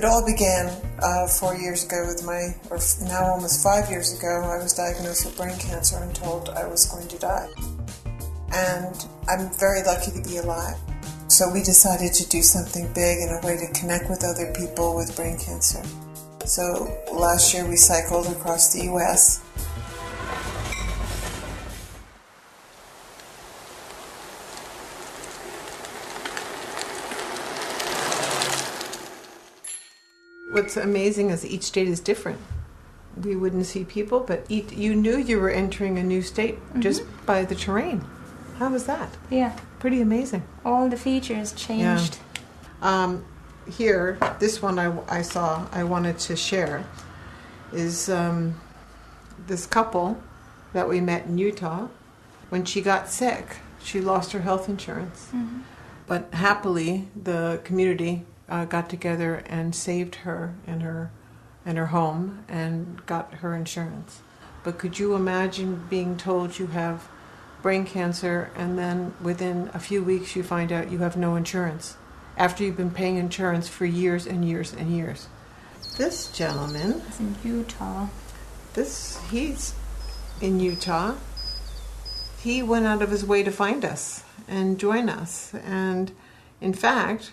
It all began 4 years ago with or now almost 5 years ago, I was diagnosed with brain cancer and told I was going to die. And I'm very lucky to be alive. So we decided to do something big in a way to connect with other people with brain cancer. So last year we cycled across the U.S. What's amazing is each state is different. We wouldn't see people, but you knew you were entering a new state just by the terrain. How was that? Yeah. Pretty amazing. All the features changed. Yeah. Here, this one I saw, I wanted to share, is this couple that we met in Utah. When she got sick, she lost her health insurance. Mm-hmm. But happily, the community got together and saved her and her home and got her insurance. But could you imagine being told you have brain cancer and then within a few weeks you find out you have no insurance after you've been paying insurance for years and years and years? This gentleman is in Utah. He's in Utah. He went out of his way to find us and join us. And in fact,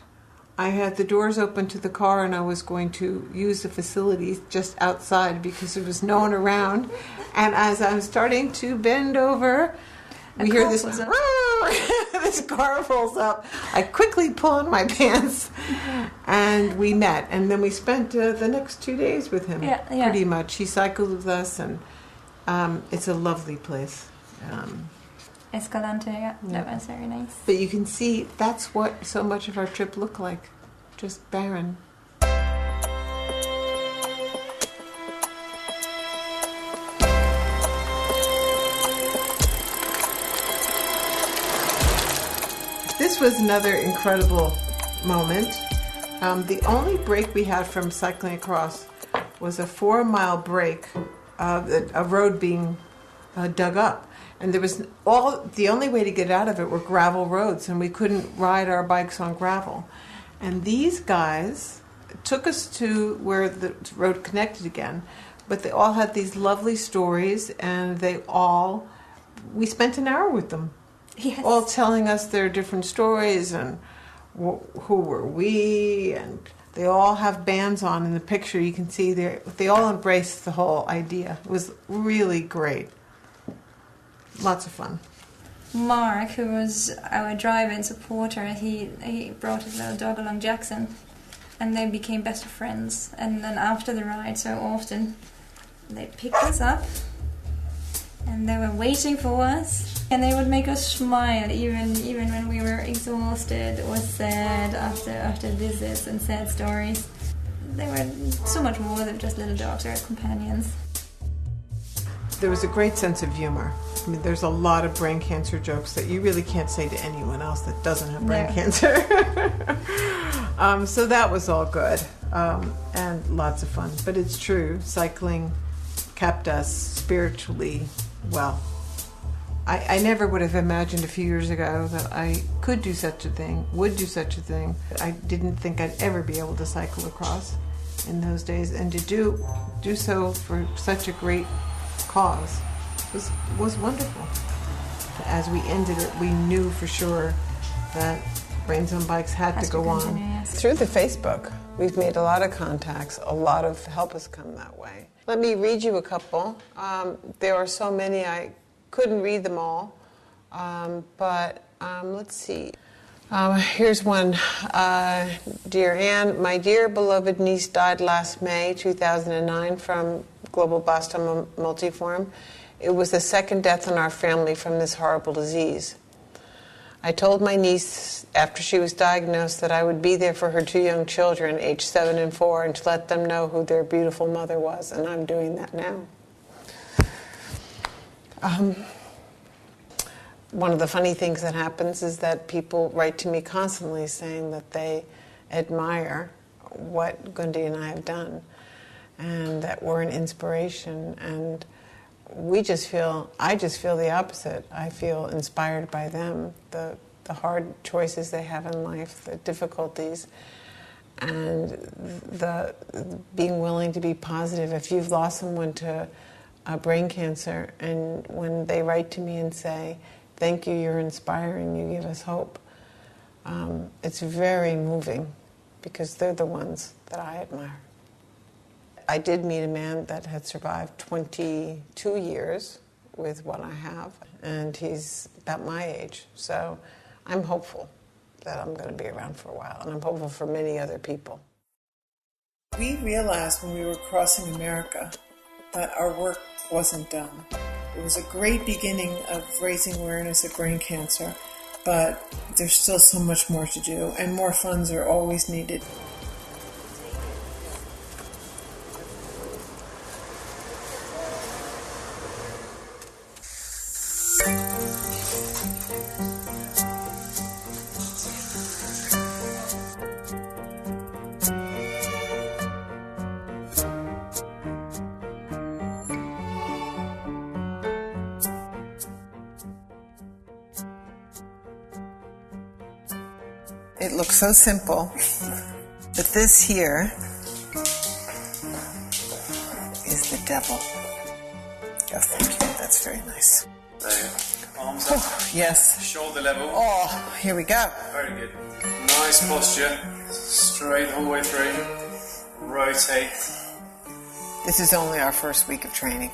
I had the doors open to the car and I was going to use the facilities just outside because there was no one around. And as I'm starting to bend over, we hear this, this car pulls up. I quickly pull on my pants and we met. And then we spent the next 2 days with him, pretty much. He cycled with us and it's a lovely place. Escalante, that was very nice. But you can see that's what so much of our trip looked like, just barren. This was another incredible moment. The only break we had from cycling across was a 4-mile break, a road being dug up. And there was the only way to get out of it were gravel roads, and we couldn't ride our bikes on gravel. And these guys took us to where the road connected again, but they all had these lovely stories, and we spent an hour with them. Yes. All telling us their different stories and who were we, and they all have bands on in the picture. You can see they all embraced the whole idea. It was really great. Lots of fun. Mark, who was our driver and supporter, he brought his little dog along, Jackson, and they became best of friends. And then after the ride, so often, they picked us up, and they were waiting for us, and they would make us smile, even when we were exhausted or sad after visits and sad stories. They were so much more than just little dogs or companions. There was a great sense of humor. I mean, there's a lot of brain cancer jokes that you really can't say to anyone else that doesn't have brain cancer. So that was all good and lots of fun. But it's true, cycling kept us spiritually well. I never would have imagined a few years ago that I could do such a thing, would do such a thing. I didn't think I'd ever be able to cycle across in those days, and to do so for such a great cause was wonderful. As we ended it, we knew for sure that Brains on Bikes had to go on. Yes. Through the Facebook, we've made a lot of contacts. A lot of help has come that way. Let me read you a couple. There are so many, I couldn't read them all, but let's see. Here's one. Dear Anne, my dear beloved niece died last May 2009 from glioblastoma multiforme. It was the second death in our family from this horrible disease. I told my niece after she was diagnosed that I would be there for her 2 young children, aged 7 and 4, and to let them know who their beautiful mother was, and I'm doing that now. One of the funny things that happens is that people write to me constantly saying that they admire what Gundy and I have done and that we're an inspiration, and I just feel the opposite. I feel inspired by them, the hard choices they have in life, the difficulties, and the being willing to be positive. If you've lost someone to brain cancer, and when they write to me and say, "Thank you, you're inspiring, you give us hope," it's very moving, because they're the ones that I admire. I did meet a man that had survived 22 years with what I have, and he's about my age. So I'm hopeful that I'm going to be around for a while, and I'm hopeful for many other people. We realized when we were crossing America that our work wasn't done. It was a great beginning of raising awareness of brain cancer, but there's still so much more to do, and more funds are always needed. It looks so simple, but this here is the devil. Oh, thank you. That's very nice. Arms up. Yes. Shoulder level. Oh, here we go. Very good. Nice posture. Straight all the way through. Rotate. This is only our first week of training.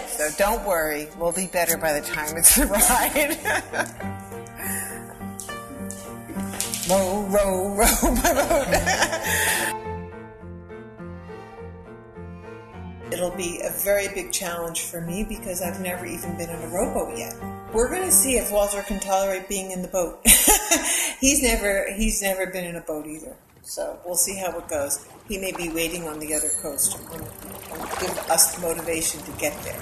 So don't worry, we'll be better by the time it's the ride. Row, row, row my boat. It'll be a very big challenge for me because I've never even been in a rowboat yet. We're going to see if Walter can tolerate being in the boat. He's never been in a boat either. So we'll see how it goes. He may be waiting on the other coast and give us the motivation to get there.